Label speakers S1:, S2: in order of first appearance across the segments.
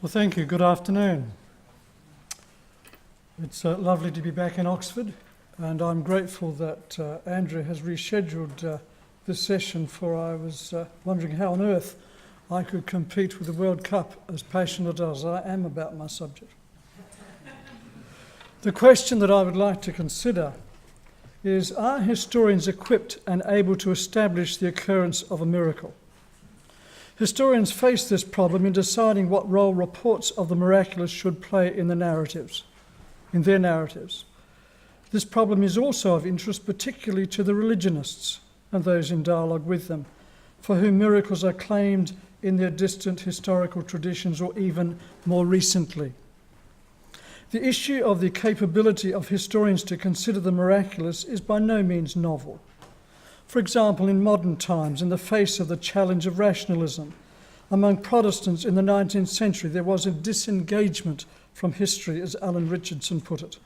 S1: Well, thank you. Good afternoon. It's lovely to be back in Oxford, and I'm grateful that Andrew has rescheduled this session, for I was wondering how on earth I could compete with the World Cup as passionate as I am about my subject. The question that I would like to consider is, are historians equipped and able to establish the occurrence of a miracle? Historians face this problem in deciding what role reports of the miraculous should play in their narratives. This problem is also of interest particularly to the religionists and those in dialogue with them, for whom miracles are claimed in their distant historical traditions or even more recently. The issue of the capability of historians to consider the miraculous is by no means novel. For example, in modern times, in the face of the challenge of rationalism, among Protestants in the 19th century, there was a disengagement from history, as Alan Richardson put it.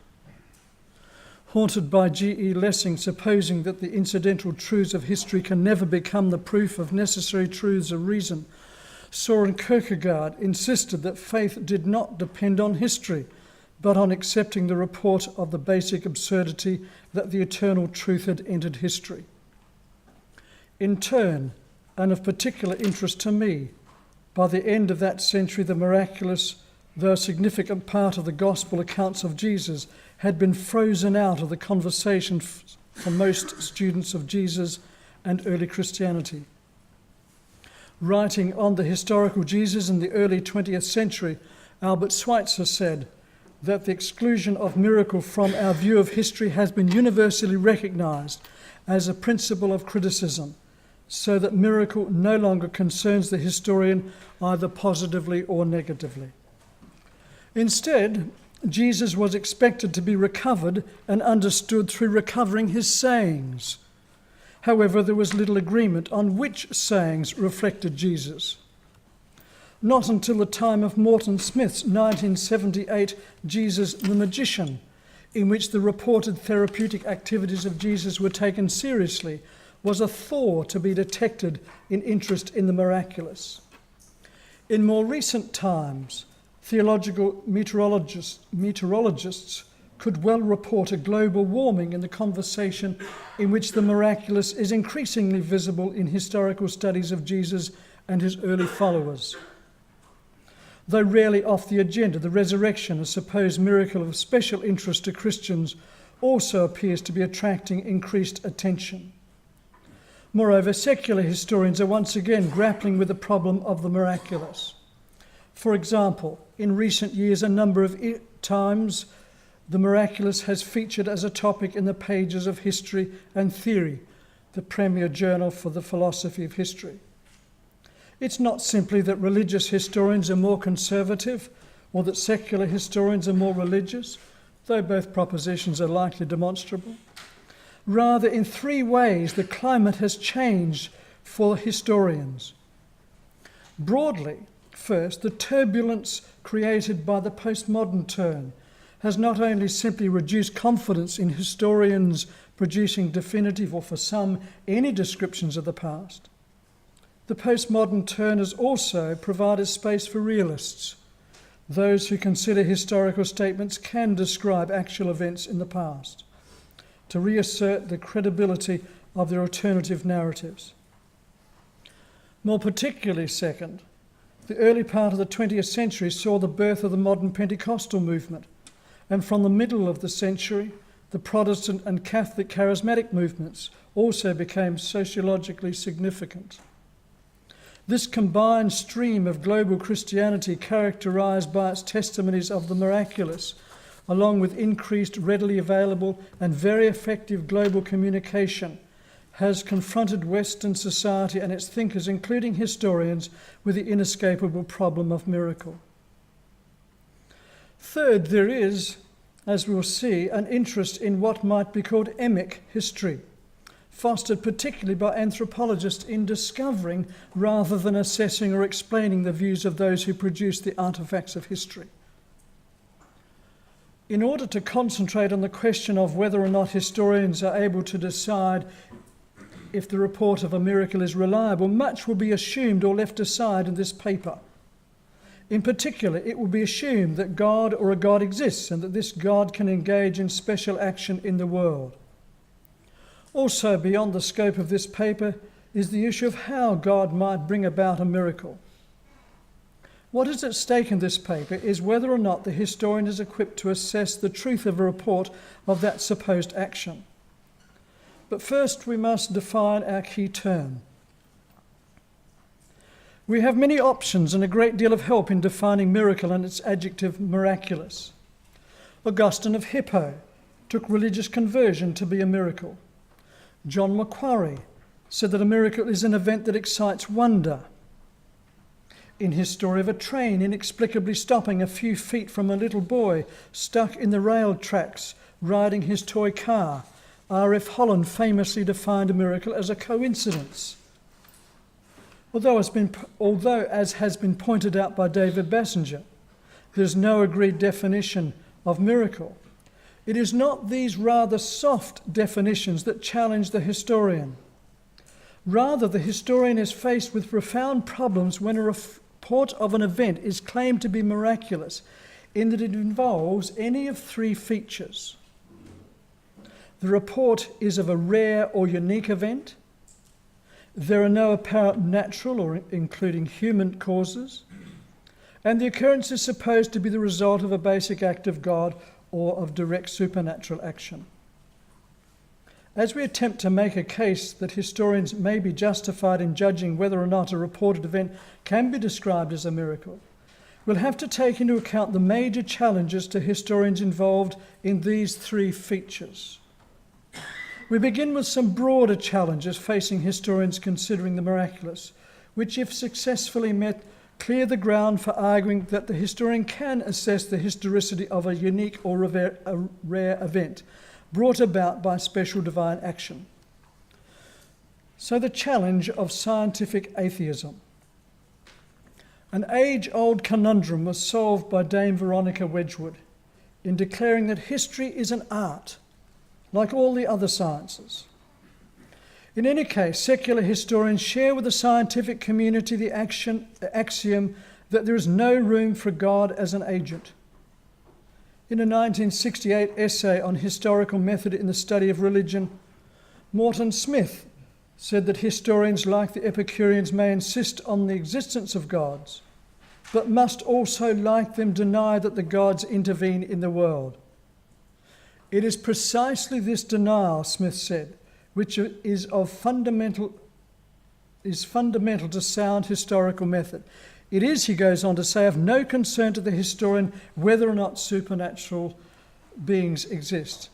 S1: Haunted by G.E. Lessing supposing that the incidental truths of history can never become the proof of necessary truths of reason, Søren Kierkegaard insisted that faith did not depend on history, but on accepting the report of the basic absurdity that the eternal truth had entered history. In turn, and of particular interest to me, by the end of that century, the miraculous, though a significant part of the gospel accounts of Jesus, had been frozen out of the conversation for most students of Jesus and early Christianity. Writing on the historical Jesus in the early 20th century, Albert Schweitzer said that the exclusion of miracle from our view of history has been universally recognized as a principle of criticism, so that miracle no longer concerns the historian either positively or negatively. Instead, Jesus was expected to be recovered and understood through recovering his sayings. However, there was little agreement on which sayings reflected Jesus. Not until the time of Morton Smith's 1978 Jesus the Magician, in which the reported therapeutic activities of Jesus were taken seriously, was a thaw to be detected in interest in the miraculous. In more recent times, theological meteorologists could well report a global warming in the conversation in which the miraculous is increasingly visible in historical studies of Jesus and his early followers. Though rarely off the agenda, the resurrection, a supposed miracle of special interest to Christians, also appears to be attracting increased attention. Moreover, secular historians are once again grappling with the problem of the miraculous. For example, in recent years, a number of times the miraculous has featured as a topic in the pages of History and Theory, the premier journal for the philosophy of history. It's not simply that religious historians are more conservative or that secular historians are more religious, though both propositions are likely demonstrable. Rather, in three ways, the climate has changed for historians. Broadly, first, the turbulence created by the postmodern turn has not only simply reduced confidence in historians producing definitive, or for some, any descriptions of the past. The postmodern turn has also provided space for realists, those who consider historical statements can describe actual events in the past, to reassert the credibility of their alternative narratives. More particularly, second, the early part of the 20th century saw the birth of the modern Pentecostal movement, and from the middle of the century, the Protestant and Catholic charismatic movements also became sociologically significant. This combined stream of global Christianity, characterized by its testimonies of the miraculous, along with increased readily available and very effective global communication, has confronted Western society and its thinkers, including historians, with the inescapable problem of miracle. Third, there is, as we'll see, an interest in what might be called Emic history, fostered particularly by anthropologists in discovering rather than assessing or explaining the views of those who produce the artifacts of history. In order to concentrate on the question of whether or not historians are able to decide if the report of a miracle is reliable, much will be assumed or left aside in this paper. In particular, it will be assumed that God or a God exists and that this God can engage in special action in the world. Also, beyond the scope of this paper is the issue of how God might bring about a miracle. What is at stake in this paper is whether or not the historian is equipped to assess the truth of a report of that supposed action. But first we must define our key term. We have many options and a great deal of help in defining miracle and its adjective miraculous. Augustine of Hippo took religious conversion to be a miracle. John Macquarie said that a miracle is an event that excites wonder. In his story of a train inexplicably stopping a few feet from a little boy stuck in the rail tracks riding his toy car, R.F. Holland famously defined a miracle as a coincidence. Although, as has been pointed out by David Bassinger, there's no agreed definition of miracle. It is not these rather soft definitions that challenge the historian. Rather, the historian is faced with profound problems when a report of an event is claimed to be miraculous, in that it involves any of three features. The report is of a rare or unique event. There are no apparent natural or including human causes, and the occurrence is supposed to be the result of a basic act of God or of direct supernatural action. As we attempt to make a case that historians may be justified in judging whether or not a reported event can be described as a miracle, we'll have to take into account the major challenges to historians involved in these three features. We begin with some broader challenges facing historians considering the miraculous, which, if successfully met, clear the ground for arguing that the historian can assess the historicity of a unique or a rare event brought about by special divine action. So the challenge of scientific atheism. An age-old conundrum was solved by Dame Veronica Wedgwood in declaring that history is an art, like all the other sciences. In any case, secular historians share with the scientific community the axiom that there is no room for God as an agent. In a 1968 essay on historical method in the study of religion, Morton Smith said that historians like the Epicureans may insist on the existence of gods, but must also, like them, deny that the gods intervene in the world. It is precisely this denial, Smith said, which is fundamental to sound historical method. It is, he goes on to say, of no concern to the historian whether or not supernatural beings exist.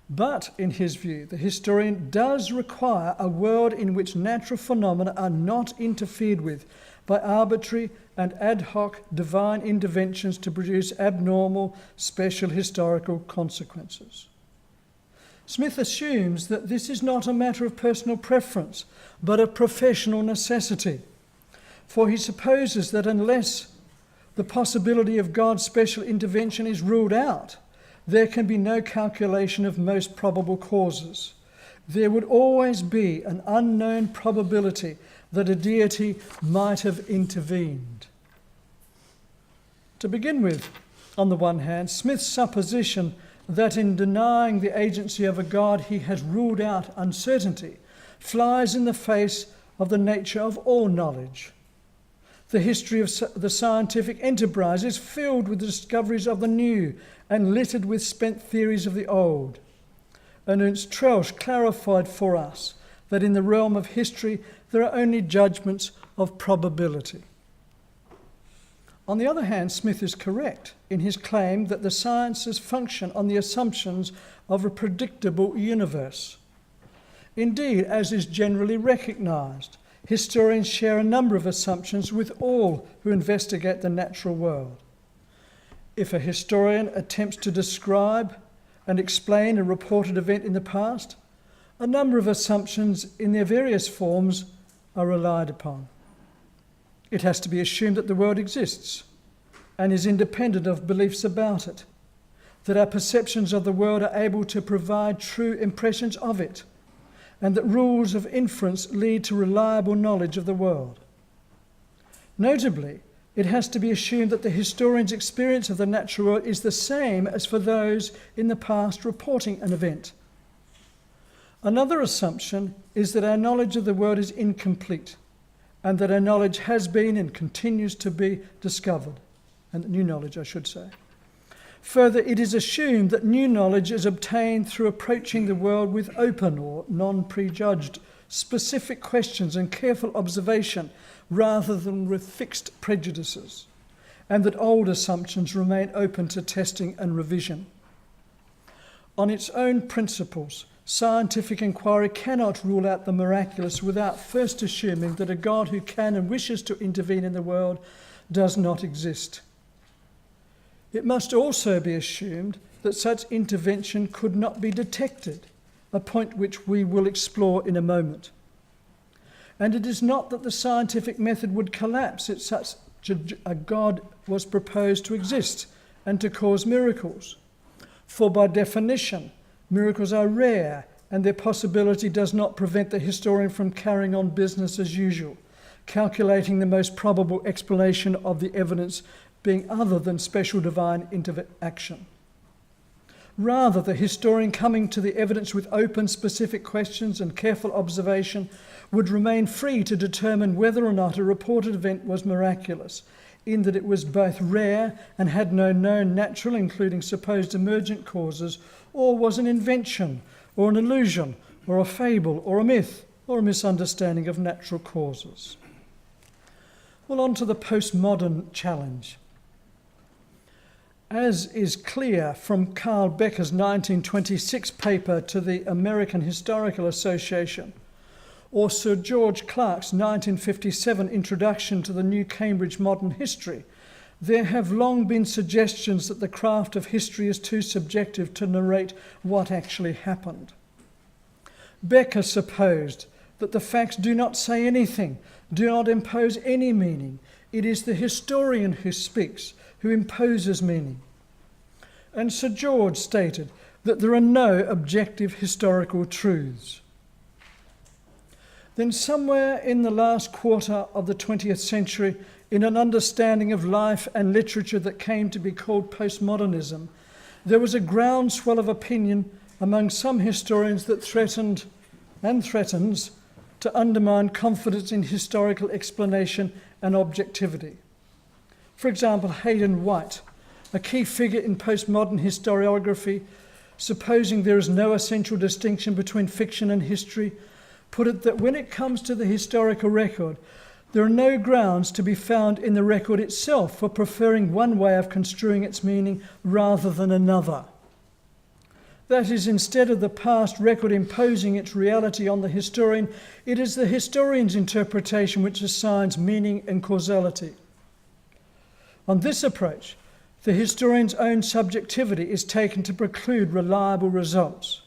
S1: But, in his view, the historian does require a world in which natural phenomena are not interfered with by arbitrary and ad hoc divine interventions to produce abnormal, special historical consequences. Smith assumes that this is not a matter of personal preference, but a professional necessity. For he supposes that unless the possibility of God's special intervention is ruled out, there can be no calculation of most probable causes. There would always be an unknown probability that a deity might have intervened. To begin with, on the one hand, Smith's supposition that in denying the agency of a God he has ruled out uncertainty flies in the face of the nature of all knowledge. The history of the scientific enterprise is filled with the discoveries of the new and littered with spent theories of the old. Ernst Trelsch clarified for us that in the realm of history there are only judgments of probability. On the other hand, Smith is correct in his claim that the sciences function on the assumptions of a predictable universe. Indeed, as is generally recognised, historians share a number of assumptions with all who investigate the natural world. If a historian attempts to describe and explain a reported event in the past, a number of assumptions in their various forms are relied upon. It has to be assumed that the world exists and is independent of beliefs about it, that our perceptions of the world are able to provide true impressions of it, and that rules of inference lead to reliable knowledge of the world. Notably, it has to be assumed that the historian's experience of the natural world is the same as for those in the past reporting an event. Another assumption is that our knowledge of the world is incomplete, and that our knowledge has been and continues to be discovered, and new knowledge, I should say. Further, it is assumed that new knowledge is obtained through approaching the world with open or non-prejudged, specific questions and careful observation, rather than with fixed prejudices, and that old assumptions remain open to testing and revision. On its own principles, scientific inquiry cannot rule out the miraculous without first assuming that a God who can and wishes to intervene in the world does not exist. It must also be assumed that such intervention could not be detected, a point which we will explore in a moment. And it is not that the scientific method would collapse if such a God was proposed to exist and to cause miracles. For by definition, miracles are rare, and their possibility does not prevent the historian from carrying on business as usual, calculating the most probable explanation of the evidence being other than special divine interaction. Rather, the historian, coming to the evidence with open, specific questions and careful observation, would remain free to determine whether or not a reported event was miraculous, in that it was both rare and had no known natural, including supposed emergent causes, or was an invention, or an illusion, or a fable, or a myth, or a misunderstanding of natural causes. Well, on to the postmodern challenge. As is clear from Carl Becker's 1926 paper to the American Historical Association, or Sir George Clarke's 1957 introduction to the New Cambridge Modern History, there have long been suggestions that the craft of history is too subjective to narrate what actually happened. Becker supposed that the facts do not say anything, do not impose any meaning. It is the historian who speaks, who imposes meaning. And Sir George stated that there are no objective historical truths. Then somewhere in the last quarter of the 20th century, in an understanding of life and literature that came to be called postmodernism, there was a groundswell of opinion among some historians that threatened and threatens to undermine confidence in historical explanation and objectivity. For example, Hayden White, a key figure in postmodern historiography, supposing there is no essential distinction between fiction and history, put it that when it comes to the historical record, there are no grounds to be found in the record itself for preferring one way of construing its meaning rather than another. That is, instead of the past record imposing its reality on the historian, it is the historian's interpretation which assigns meaning and causality. On this approach, the historian's own subjectivity is taken to preclude reliable results.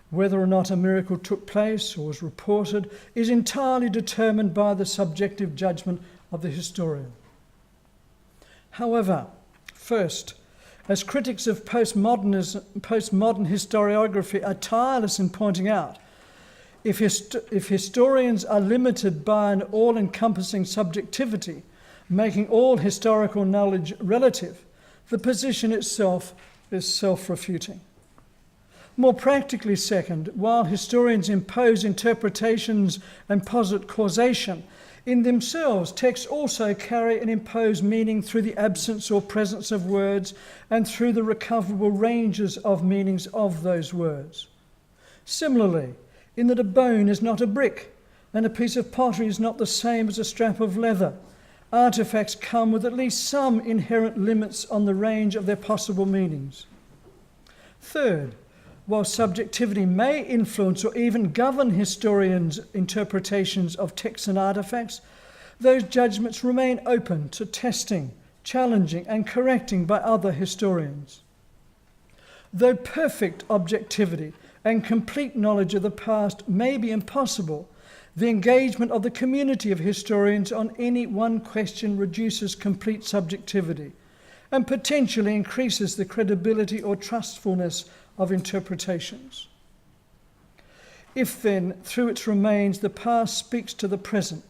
S1: Whether or not a miracle took place or was reported is entirely determined by the subjective judgment of the historian. However, first, as critics of postmodern historiography are tireless in pointing out, if historians are limited by an all-encompassing subjectivity, making all historical knowledge relative, the position itself is self-refuting. More practically, second, while historians impose interpretations and posit causation, in themselves texts also carry and impose meaning through the absence or presence of words and through the recoverable ranges of meanings of those words. Similarly, in that a bone is not a brick and a piece of pottery is not the same as a strap of leather, artifacts come with at least some inherent limits on the range of their possible meanings. Third, while subjectivity may influence or even govern historians' interpretations of texts and artifacts, those judgments remain open to testing, challenging, and correcting by other historians. Though perfect objectivity and complete knowledge of the past may be impossible, the engagement of the community of historians on any one question reduces complete subjectivity and potentially increases the credibility or trustfulness of interpretations. If then, through its remains, the past speaks to the present,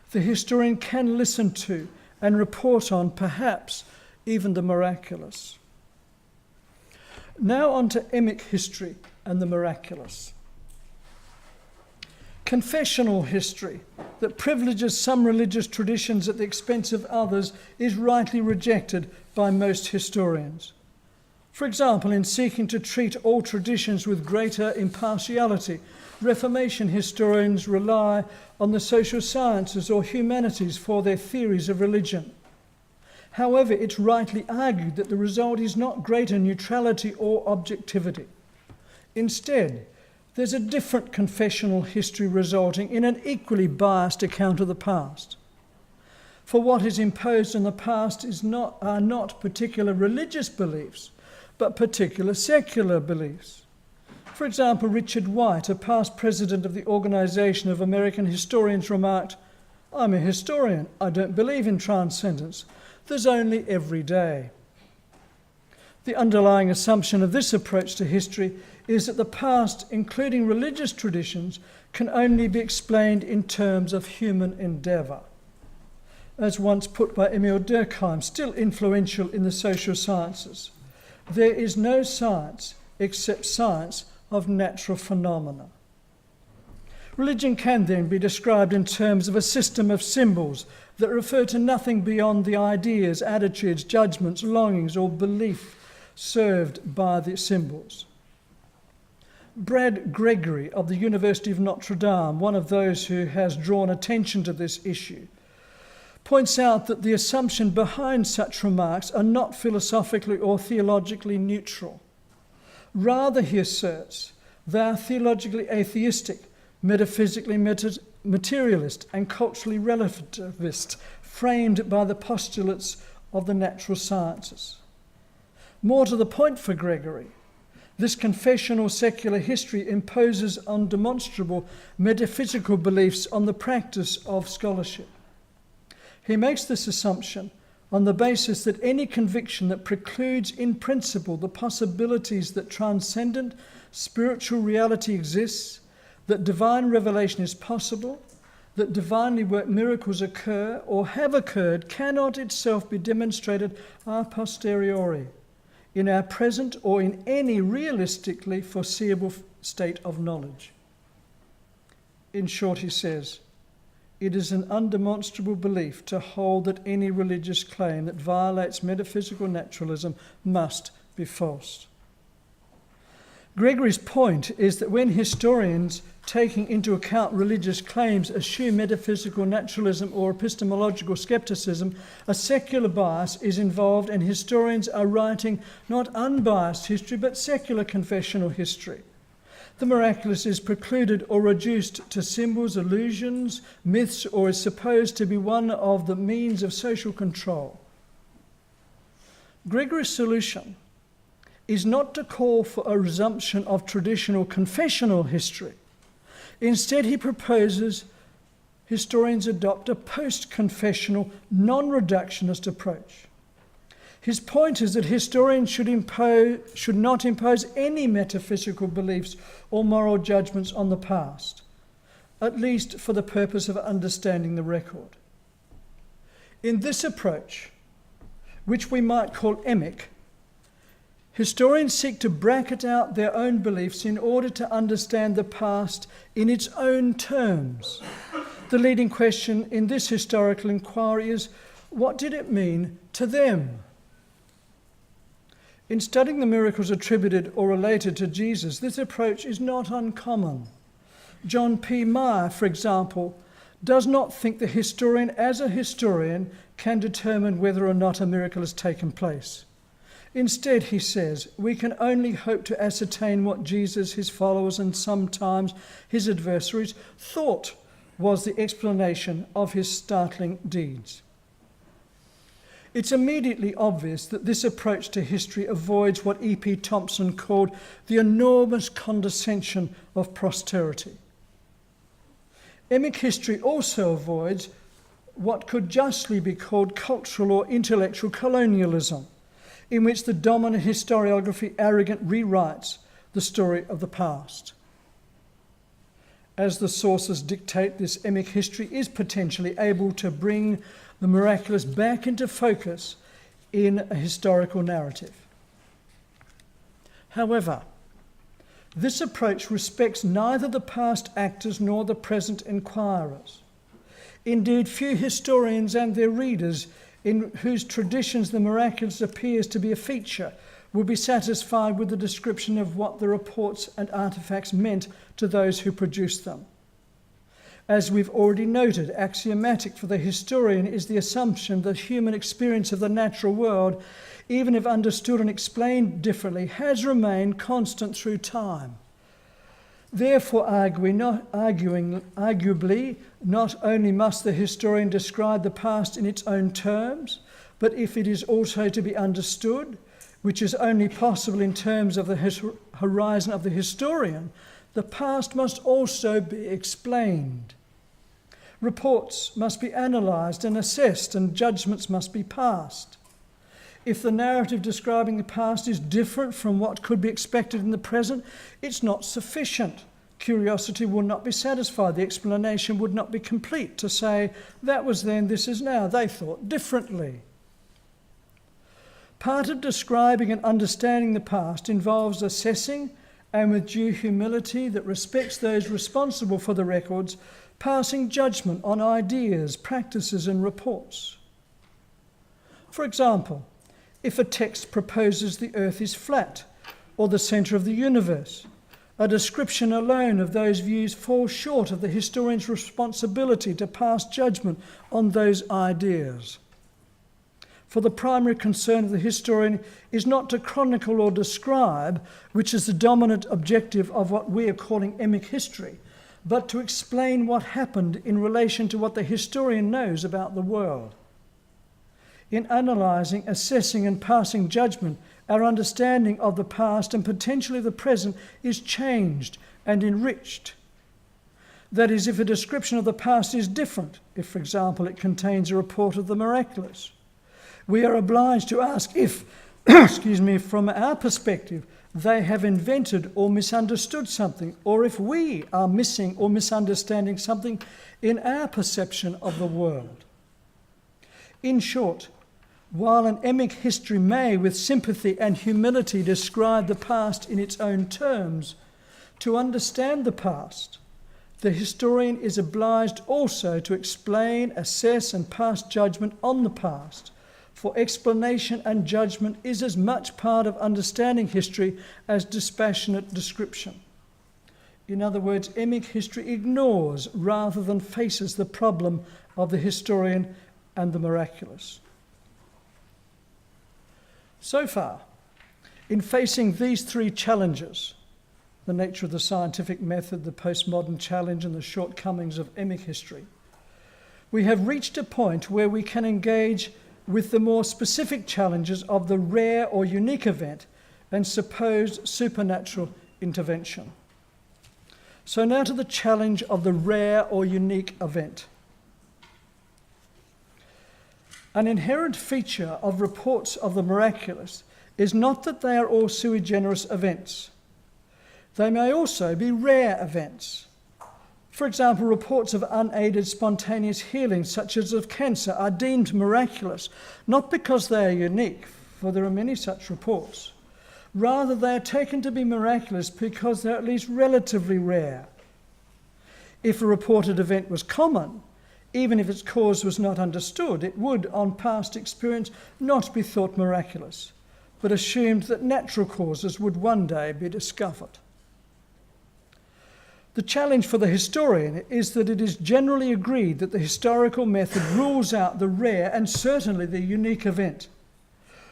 S1: the historian can listen to and report on, perhaps, even the miraculous. Now on to Emic history and the miraculous. Confessional history that privileges some religious traditions at the expense of others is rightly rejected by most historians. For example, in seeking to treat all traditions with greater impartiality, Reformation historians rely on the social sciences or humanities for their theories of religion. However, it's rightly argued that the result is not greater neutrality or objectivity. Instead, there's a different confessional history resulting in an equally biased account of the past. For what is imposed on the past are not particular religious beliefs, but particular secular beliefs. For example, Richard White, a past president of the Organization of American Historians, remarked, "I'm a historian. I don't believe in transcendence. There's only every day." The underlying assumption of this approach to history is that the past, including religious traditions, can only be explained in terms of human endeavour. As once put by Emil Durkheim, still influential in the social sciences, there is no science except science of natural phenomena. Religion can then be described in terms of a system of symbols that refer to nothing beyond the ideas, attitudes, judgments, longings, or belief served by the symbols. Brad Gregory of the University of Notre Dame, one of those who has drawn attention to this issue, points out that the assumption behind such remarks are not philosophically or theologically neutral. Rather, he asserts, they are theologically atheistic, metaphysically materialist, and culturally relativist, framed by the postulates of the natural sciences. More to the point for Gregory, this confessional secular history imposes undemonstrable metaphysical beliefs on the practice of scholarship. He makes this assumption on the basis that any conviction that precludes in principle the possibilities that transcendent spiritual reality exists, that divine revelation is possible, that divinely worked miracles occur or have occurred, cannot itself be demonstrated a posteriori, in our present or in any realistically foreseeable state of knowledge. In short, he says, it is an undemonstrable belief to hold that any religious claim that violates metaphysical naturalism must be false. Gregory's point is that when historians, taking into account religious claims, assume metaphysical naturalism or epistemological skepticism, a secular bias is involved, and historians are writing not unbiased history but secular confessional history. The miraculous is precluded or reduced to symbols, illusions, myths, or is supposed to be one of the means of social control. Gregory's solution is not to call for a resumption of traditional confessional history. Instead, he proposes historians adopt a post-confessional, non-reductionist approach. His point is that historians should not impose any metaphysical beliefs or moral judgments on the past, at least for the purpose of understanding the record. In this approach, which we might call Emic, historians seek to bracket out their own beliefs in order to understand the past in its own terms. The leading question in this historical inquiry is, what did it mean to them? In studying the miracles attributed or related to Jesus, this approach is not uncommon. John P. Meyer, for example, does not think the historian as a historian can determine whether or not a miracle has taken place. Instead, he says, we can only hope to ascertain what Jesus, his followers, and sometimes his adversaries thought was the explanation of his startling deeds. It's immediately obvious that this approach to history avoids what E.P. Thompson called the enormous condescension of posterity. Emic history also avoids what could justly be called cultural or intellectual colonialism, in which the dominant historiography arrogantly rewrites the story of the past. As the sources dictate, this Emic history is potentially able to bring the miraculous back into focus in a historical narrative. However, this approach respects neither the past actors nor the present inquirers. Indeed, few historians and their readers in whose traditions the miraculous appears to be a feature will be satisfied with the description of what the reports and artifacts meant to those who produced them. As we've already noted, axiomatic for the historian is the assumption that human experience of the natural world, even if understood and explained differently, has remained constant through time. Therefore, arguably, not only must the historian describe the past in its own terms, but if it is also to be understood, which is only possible in terms of the horizon of the historian, the past must also be explained. Reports must be analysed and assessed, and judgments must be passed. If the narrative describing the past is different from what could be expected in the present, it's not sufficient. Curiosity will not be satisfied. The explanation would not be complete to say, that was then, this is now. They thought differently. Part of describing and understanding the past involves assessing, and with due humility that respects those responsible for the records, passing judgment on ideas, practices, and reports. For example, if a text proposes the earth is flat or the centre of the universe, a description alone of those views falls short of the historian's responsibility to pass judgment on those ideas. For the primary concern of the historian is not to chronicle or describe, which is the dominant objective of what we are calling Emic history, but to explain what happened in relation to what the historian knows about the world. In analysing, assessing, and passing judgment, our understanding of the past and potentially the present is changed and enriched. That is, if a description of the past is different, if, for example, it contains a report of the miraculous, we are obliged to ask if, from our perspective, they have invented or misunderstood something, or if we are missing or misunderstanding something in our perception of the world. In short, while an Emic history may, with sympathy and humility, describe the past in its own terms, to understand the past, the historian is obliged also to explain, assess, and pass judgment on the past, for explanation and judgment is as much part of understanding history as dispassionate description. In other words, Emic history ignores rather than faces the problem of the historian and the miraculous. So far, in facing these three challenges, the nature of the scientific method, the postmodern challenge, and the shortcomings of Emic history, we have reached a point where we can engage with the more specific challenges of the rare or unique event and supposed supernatural intervention. So now to the challenge of the rare or unique event. An inherent feature of reports of the miraculous is not that they are all sui generis events. They may also be rare events. For example, reports of unaided spontaneous healing, such as of cancer, are deemed miraculous, not because they are unique, for there are many such reports. Rather, they are taken to be miraculous because they're at least relatively rare. If a reported event was common, even if its cause was not understood, it would, on past experience, not be thought miraculous, but assumed that natural causes would one day be discovered. The challenge for the historian is that it is generally agreed that the historical method rules out the rare and certainly the unique event.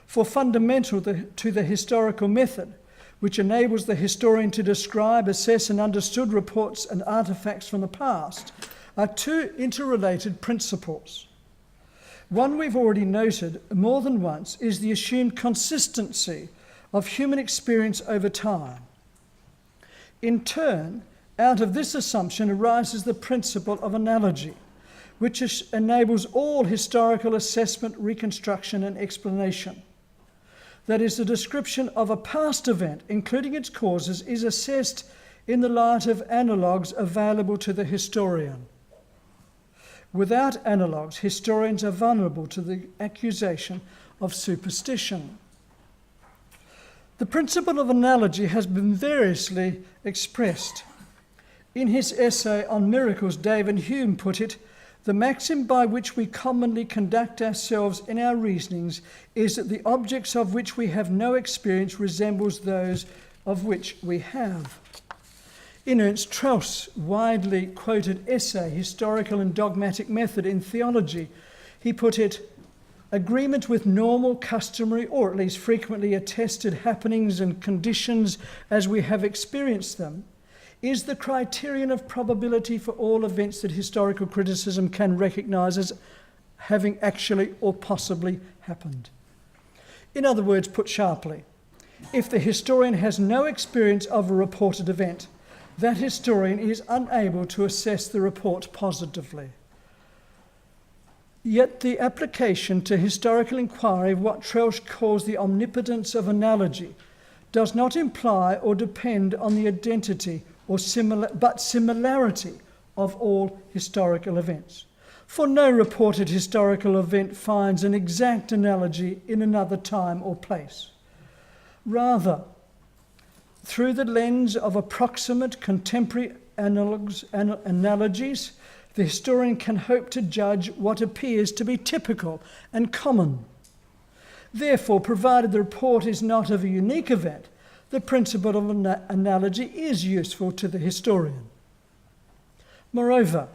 S1: For fundamental to the historical method, which enables the historian to describe, assess, and understand reports and artifacts from the past, are two interrelated principles. One we've already noted more than once is the assumed consistency of human experience over time. In turn, out of this assumption arises the principle of analogy, which enables all historical assessment, reconstruction, and explanation. That is, the description of a past event, including its causes, is assessed in the light of analogues available to the historian. Without analogues, historians are vulnerable to the accusation of superstition. The principle of analogy has been variously expressed. In his essay on miracles, David Hume put it, "The maxim by which we commonly conduct ourselves in our reasonings is that the objects of which we have no experience resembles those of which we have." In Ernst Strauss' widely quoted essay, Historical and Dogmatic Method in Theology, he put it, "Agreement with normal, customary, or at least frequently attested happenings and conditions as we have experienced them is the criterion of probability for all events that historical criticism can recognize as having actually or possibly happened." In other words, put sharply, if the historian has no experience of a reported event, that historian is unable to assess the report positively. Yet the application to historical inquiry of what Trelsch calls the omnipotence of analogy does not imply or depend on the identity or similarity of all historical events. For no reported historical event finds an exact analogy in another time or place. Rather, through the lens of approximate contemporary analogies, the historian can hope to judge what appears to be typical and common. Therefore, provided the report is not of a unique event, the principle of analogy is useful to the historian. Moreover,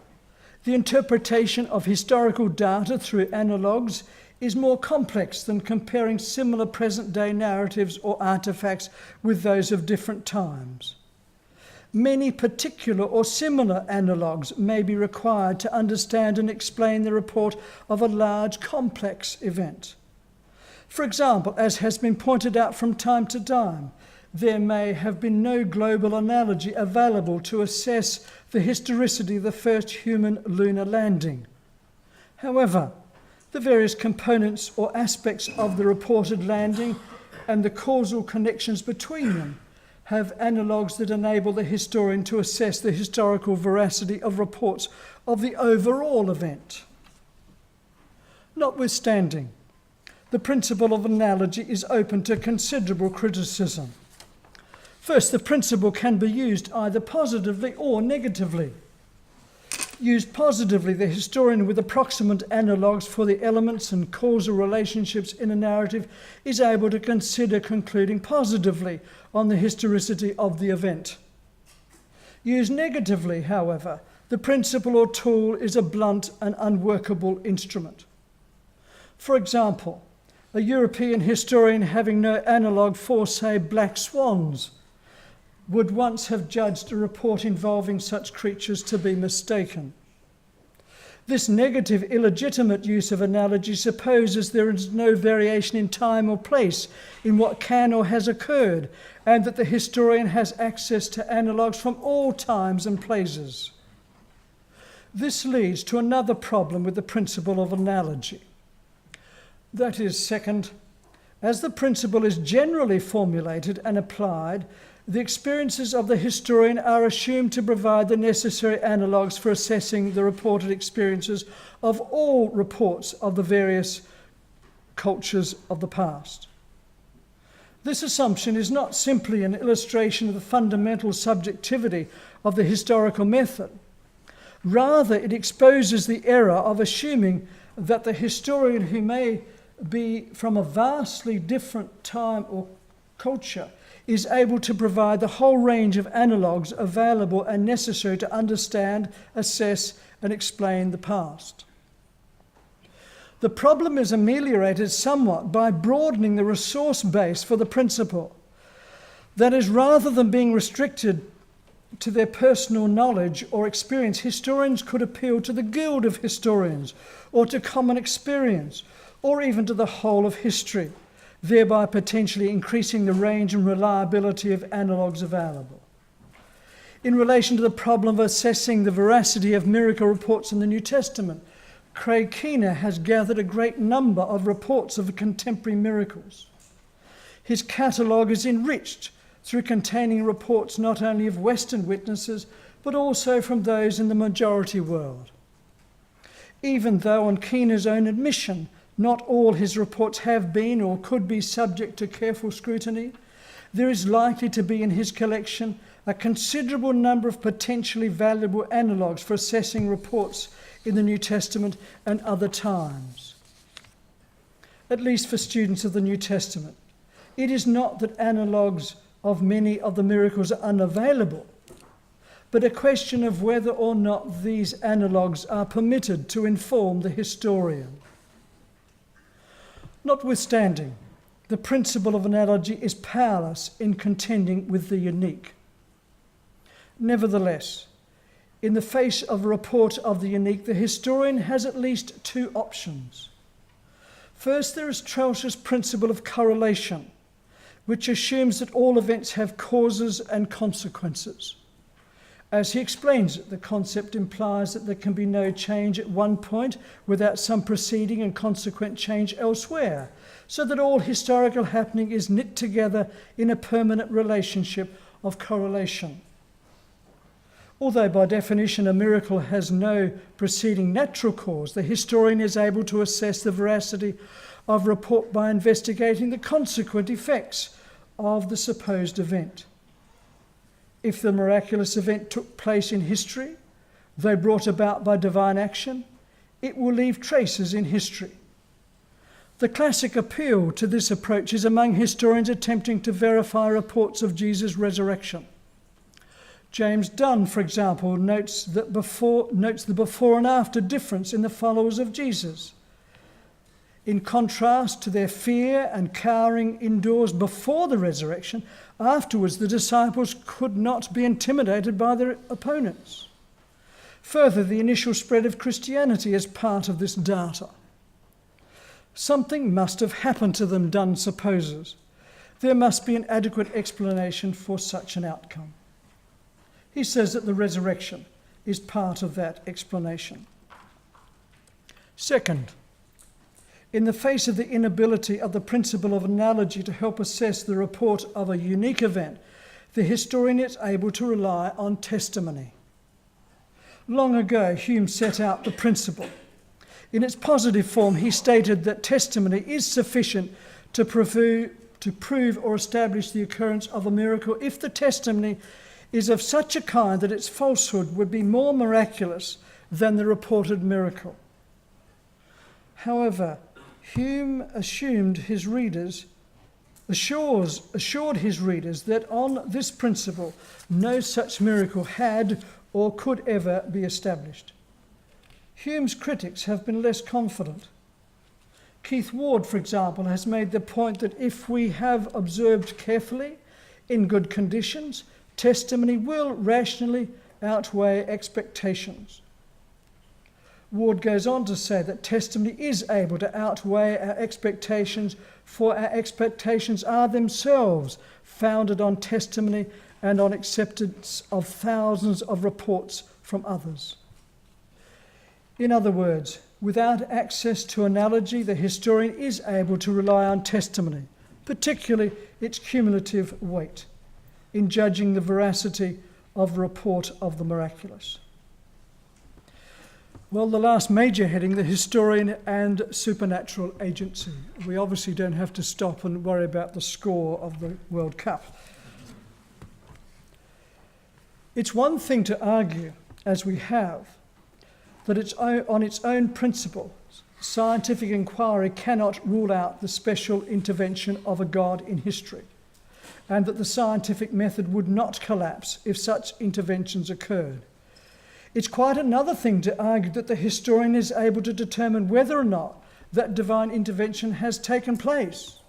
S1: the interpretation of historical data through analogues is more complex than comparing similar present-day narratives or artifacts with those of different times. Many particular or similar analogues may be required to understand and explain the report of a large, complex event. For example, as has been pointed out from time to time, there may have been no global analogy available to assess the historicity of the first human lunar landing. However, the various components or aspects of the reported landing and the causal connections between them have analogues that enable the historian to assess the historical veracity of reports of the overall event. Notwithstanding, the principle of analogy is open to considerable criticism. First, the principle can be used either positively or negatively. Used positively, the historian with approximate analogues for the elements and causal relationships in a narrative is able to consider concluding positively on the historicity of the event. Used negatively, however, the principle or tool is a blunt and unworkable instrument. For example, a European historian having no analogue for, say, black swans would once have judged a report involving such creatures to be mistaken. This negative, illegitimate use of analogy supposes there is no variation in time or place in what can or has occurred, and that the historian has access to analogues from all times and places. This leads to another problem with the principle of analogy. That is, second, as the principle is generally formulated and applied, the experiences of the historian are assumed to provide the necessary analogues for assessing the reported experiences of all reports of the various cultures of the past. This assumption is not simply an illustration of the fundamental subjectivity of the historical method. Rather, it exposes the error of assuming that the historian, who may be from a vastly different time or culture, is able to provide the whole range of analogues available and necessary to understand, assess, and explain the past. The problem is ameliorated somewhat by broadening the resource base for the principle. That is, rather than being restricted to their personal knowledge or experience, historians could appeal to the guild of historians, or to common experience, or even to the whole of history, thereby potentially increasing the range and reliability of analogues available. In relation to the problem of assessing the veracity of miracle reports in the New Testament, Craig Keener has gathered a great number of reports of contemporary miracles. His catalogue is enriched through containing reports not only of Western witnesses, but also from those in the majority world. Even though, on Keener's own admission, not all his reports have been or could be subject to careful scrutiny, there is likely to be in his collection a considerable number of potentially valuable analogues for assessing reports in the New Testament and other times. At least for students of the New Testament, it is not that analogues of many of the miracles are unavailable, but a question of whether or not these analogues are permitted to inform the historian. Notwithstanding, the principle of analogy is powerless in contending with the unique. Nevertheless, in the face of a report of the unique, the historian has at least two options. First, there is Trelch's principle of correlation, which assumes that all events have causes and consequences. As he explains it, the concept implies that there can be no change at one point without some preceding and consequent change elsewhere, so that all historical happening is knit together in a permanent relationship of correlation. Although by definition a miracle has no preceding natural cause, the historian is able to assess the veracity of a report by investigating the consequent effects of the supposed event. If the miraculous event took place in history, though brought about by divine action, it will leave traces in history. The classic appeal to this approach is among historians attempting to verify reports of Jesus' resurrection. James Dunn, for example, notes the before and after difference in the followers of Jesus. In contrast to their fear and cowering indoors before the resurrection, afterwards the disciples could not be intimidated by their opponents. Further, the initial spread of Christianity is part of this data. Something must have happened to them, Dunn supposes. There must be an adequate explanation for such an outcome. He says that the resurrection is part of that explanation. Second, in the face of the inability of the principle of analogy to help assess the report of a unique event, the historian is able to rely on testimony. Long ago, Hume set out the principle. In its positive form, he stated that testimony is sufficient to prove or establish the occurrence of a miracle if the testimony is of such a kind that its falsehood would be more miraculous than the reported miracle. However, Hume assured his readers that on this principle no such miracle had or could ever be established. Hume's critics have been less confident. Keith Ward, for example, has made the point that if we have observed carefully, in good conditions, testimony will rationally outweigh expectations. Ward goes on to say that testimony is able to outweigh our expectations, for our expectations are themselves founded on testimony and on acceptance of thousands of reports from others. In other words, without access to analogy, the historian is able to rely on testimony, particularly its cumulative weight, in judging the veracity of the report of the miraculous. Well, the last major heading, the historian and supernatural agency. We obviously don't have to stop and worry about the score of the World Cup. It's one thing to argue, as we have, that on its own principle, scientific inquiry cannot rule out the special intervention of a God in history, and that the scientific method would not collapse if such interventions occurred. It's quite another thing to argue that the historian is able to determine whether or not that divine intervention has taken place.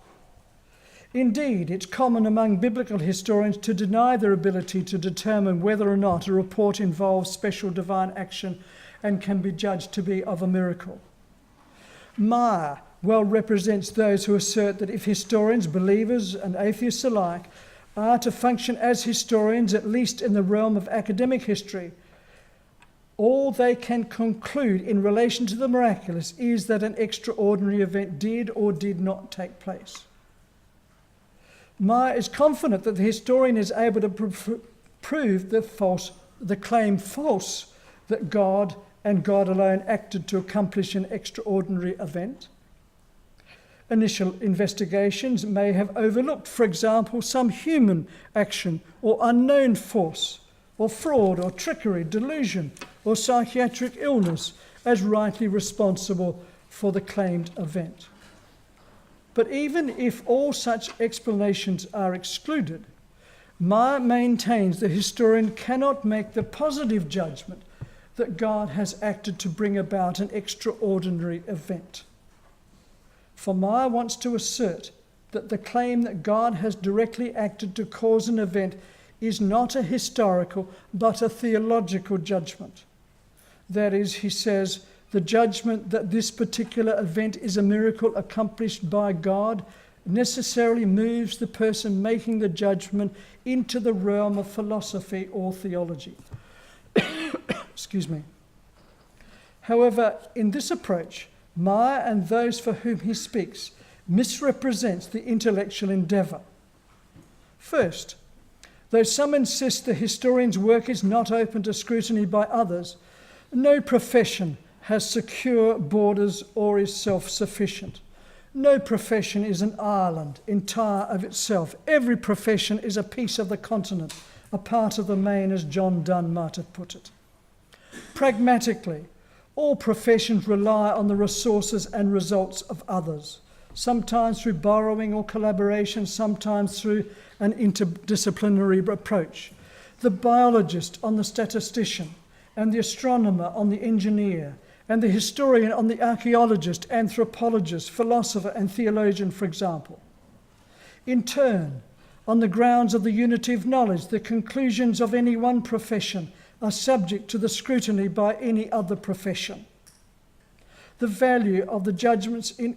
S1: Indeed, it's common among biblical historians to deny their ability to determine whether or not a report involves special divine action and can be judged to be of a miracle. Meyer well represents those who assert that if historians, believers and atheists alike, are to function as historians, at least in the realm of academic history, all they can conclude in relation to the miraculous is that an extraordinary event did or did not take place. Meyer is confident that the historian is able to prove the claim false that God and God alone acted to accomplish an extraordinary event. Initial investigations may have overlooked, for example, some human action or unknown force, or fraud or trickery, delusion or psychiatric illness as rightly responsible for the claimed event. But even if all such explanations are excluded, Meyer maintains the historian cannot make the positive judgment that God has acted to bring about an extraordinary event. For Meyer wants to assert that the claim that God has directly acted to cause an event is not a historical but a theological judgment. That is, he says, the judgment that this particular event is a miracle accomplished by God necessarily moves the person making the judgment into the realm of philosophy or theology. Excuse me. However, in this approach, Meyer and those for whom he speaks misrepresents the intellectual endeavour. First, though some insist the historian's work is not open to scrutiny by others, no profession has secure borders or is self-sufficient. No profession is an island entire of itself. Every profession is a piece of the continent, a part of the main, as John Donne might have put it. Pragmatically, all professions rely on the resources and results of others, sometimes through borrowing or collaboration, sometimes through an interdisciplinary approach. The biologist on the statistician, and the astronomer on the engineer, and the historian on the archaeologist, anthropologist, philosopher, and theologian, for example. In turn, on the grounds of the unity of knowledge, the conclusions of any one profession are subject to the scrutiny by any other profession. The value of the judgments in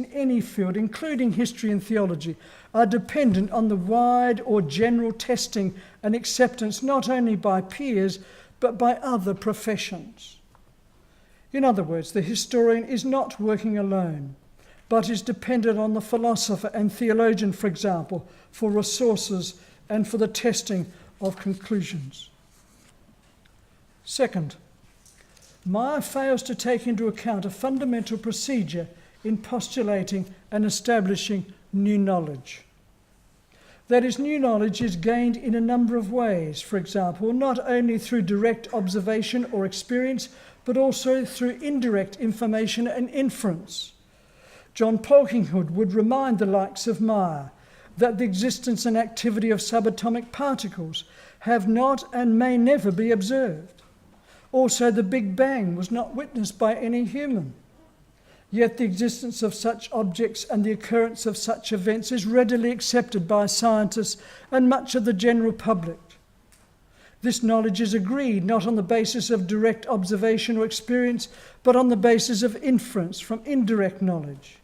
S1: any field, including history and theology, are dependent on the wide or general testing and acceptance not only by peers, but by other professions. In other words, the historian is not working alone, but is dependent on the philosopher and theologian, for example, for resources and for the testing of conclusions. Second, Meyer fails to take into account a fundamental procedure in postulating and establishing new knowledge. That is, new knowledge is gained in a number of ways, for example, not only through direct observation or experience, but also through indirect information and inference. John Polkinghorne would remind the likes of Meyer that the existence and activity of subatomic particles have not and may never be observed. Also, the Big Bang was not witnessed by any human. Yet the existence of such objects and the occurrence of such events is readily accepted by scientists and much of the general public. This knowledge is agreed not on the basis of direct observation or experience, but on the basis of inference from indirect knowledge.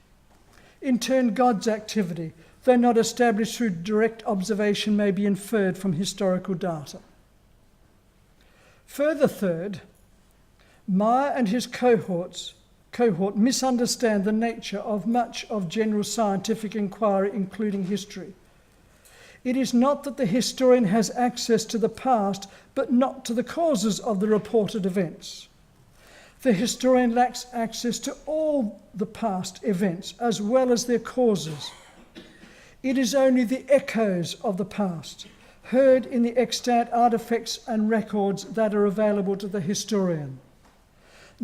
S1: In turn, God's activity, though not established through direct observation, may be inferred from historical data. Further, third, Meyer and his cohort misunderstand the nature of much of general scientific inquiry, including history. It is not that the historian has access to the past, but not to the causes of the reported events. The historian lacks access to all the past events, as well as their causes. It is only the echoes of the past, heard in the extant artifacts and records, that are available to the historian.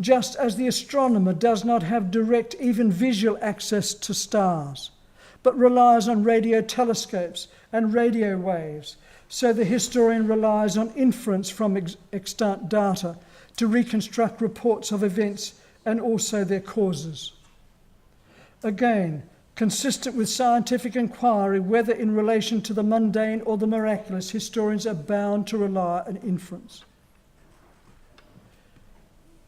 S1: Just as the astronomer does not have direct, even visual access to stars, but relies on radio telescopes and radio waves, so the historian relies on inference from extant data to reconstruct reports of events and also their causes. Again, consistent with scientific inquiry, whether in relation to the mundane or the miraculous, historians are bound to rely on inference.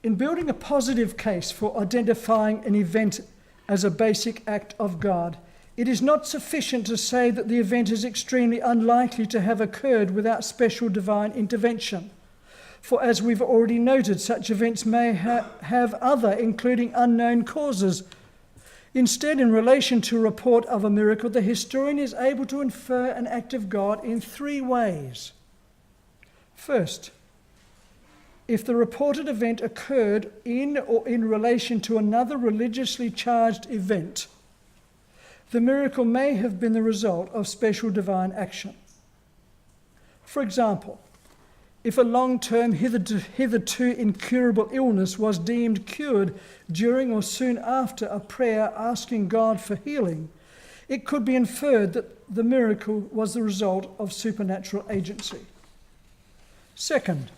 S1: In building a positive case for identifying an event as a basic act of God, it is not sufficient to say that the event is extremely unlikely to have occurred without special divine intervention. For as we've already noted, such events may have other, including unknown causes. Instead, in relation to a report of a miracle, the historian is able to infer an act of God in three ways. First, if the reported event occurred in or in relation to another religiously charged event, the miracle may have been the result of special divine action. For example, if a long-term, hitherto incurable illness was deemed cured during or soon after a prayer asking God for healing, it could be inferred that the miracle was the result of supernatural agency. Second,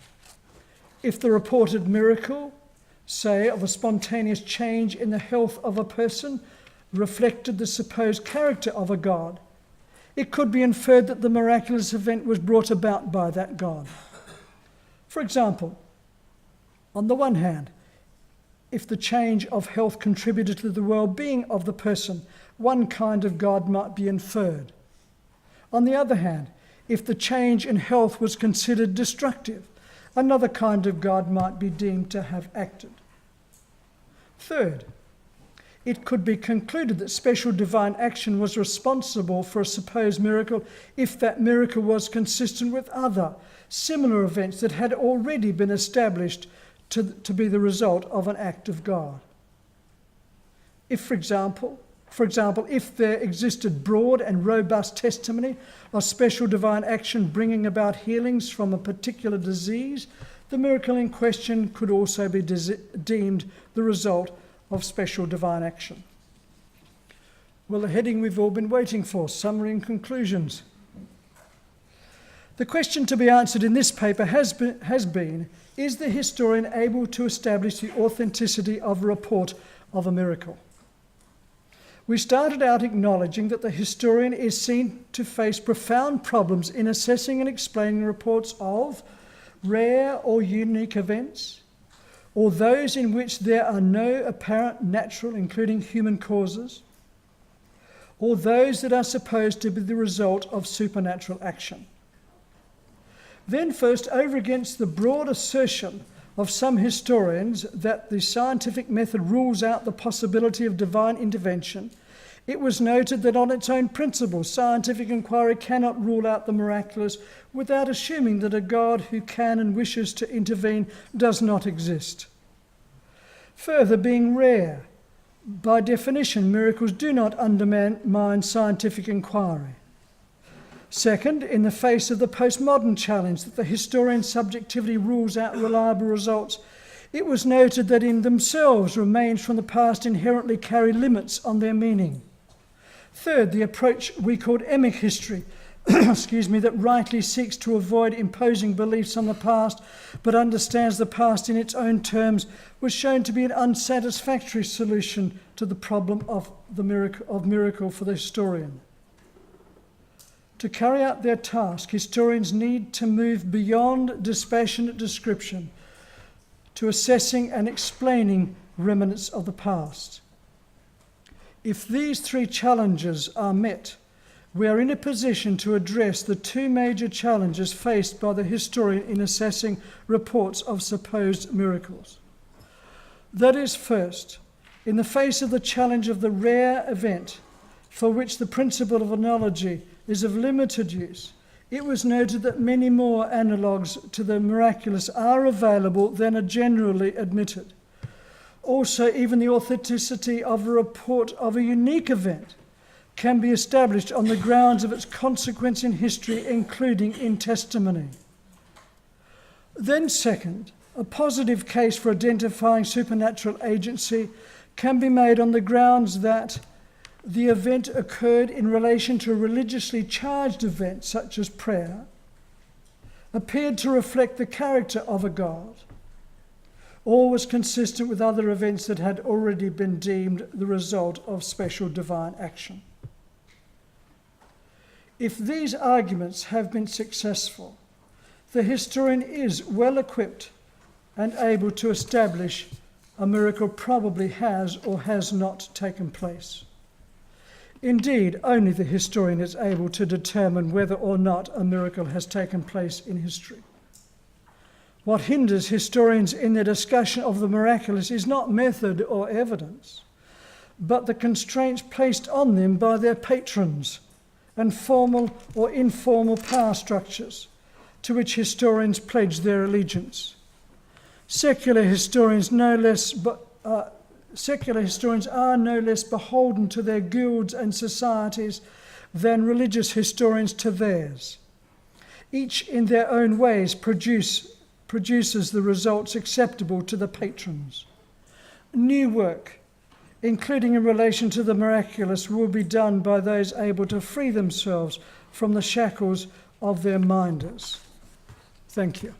S1: if the reported miracle, say of a spontaneous change in the health of a person, reflected the supposed character of a God, it could be inferred that the miraculous event was brought about by that God. For example, on the one hand, if the change of health contributed to the well-being of the person, one kind of God might be inferred. On the other hand, if the change in health was considered destructive, another kind of God might be deemed to have acted. Third, it could be concluded that special divine action was responsible for a supposed miracle if that miracle was consistent with other similar events that had already been established to be the result of an act of God. If, for example, if there existed broad and robust testimony of special divine action bringing about healings from a particular disease, the miracle in question could also be deemed the result of special divine action. Well, the heading we've all been waiting for, summary and conclusions. The question to be answered in this paper has been, is the historian able to establish the authenticity of a report of a miracle? We started out acknowledging that the historian is seen to face profound problems in assessing and explaining reports of rare or unique events, or those in which there are no apparent natural, including human causes, or those that are supposed to be the result of supernatural action. Then first, over against the broad assertion of some historians that the scientific method rules out the possibility of divine intervention, it was noted that on its own principles, scientific inquiry cannot rule out the miraculous without assuming that a God who can and wishes to intervene does not exist. Further, being rare, by definition, miracles do not undermine scientific inquiry. Second, in the face of the postmodern challenge that the historian's subjectivity rules out reliable results, it was noted that in themselves remains from the past inherently carry limits on their meaning. Third, the approach we called Emic history, that rightly seeks to avoid imposing beliefs on the past but understands the past in its own terms, was shown to be an unsatisfactory solution to the problem of miracle for the historian. To carry out their task, historians need to move beyond dispassionate description to assessing and explaining remnants of the past. If these three challenges are met, we are in a position to address the two major challenges faced by the historian in assessing reports of supposed miracles. That is, first, in the face of the challenge of the rare event for which the principle of analogy is of limited use, it was noted that many more analogues to the miraculous are available than are generally admitted. Also, even the authenticity of a report of a unique event can be established on the grounds of its consequence in history, including in testimony. Then second, a positive case for identifying supernatural agency can be made on the grounds that the event occurred in relation to a religiously charged event, such as prayer, appeared to reflect the character of a God, or was consistent with other events that had already been deemed the result of special divine action. If these arguments have been successful, the historian is well equipped and able to establish a miracle probably has or has not taken place. Indeed, only the historian is able to determine whether or not a miracle has taken place in history. What hinders historians in their discussion of the miraculous is not method or evidence, but the constraints placed on them by their patrons and formal or informal power structures to which historians pledge their allegiance. Secular historians are no less beholden to their guilds and societies than religious historians to theirs. Each in their own ways produces the results acceptable to the patrons. New work, including in relation to the miraculous, will be done by those able to free themselves from the shackles of their minders. Thank you.